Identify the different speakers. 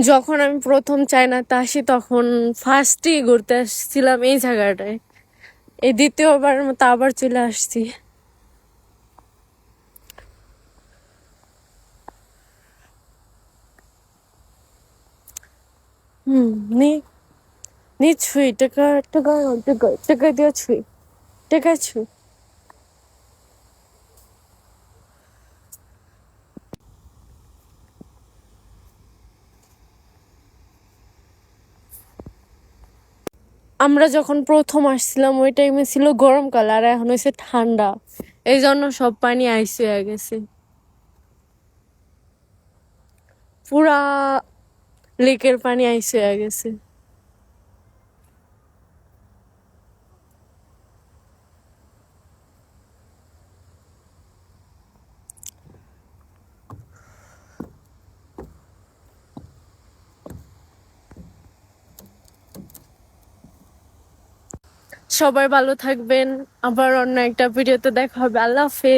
Speaker 1: যখন আমি প্রথম চায়নাতে আসি তখন ফার্স্টই ঘুরতে আসছিলাম এই জায়গাটায়, এই দ্বিতীয়বারের মতো আবার চলে আসছি।你你吹这个的吹，这个吹。আমরা যখন প্রথম আসছিলাম ওই টাইমে ছিল গরমকাল, আর এখন হয়েছে ঠান্ডা, এই জন্য সব পানি আইস হয়ে গেছে। পুরা লেকের পানি আইস হয়ে গেছে। সবাই ভালো থাকবেন, আবার অন্য একটা ভিডিওতে দেখা হবে। আল্লাহ হাফেজ।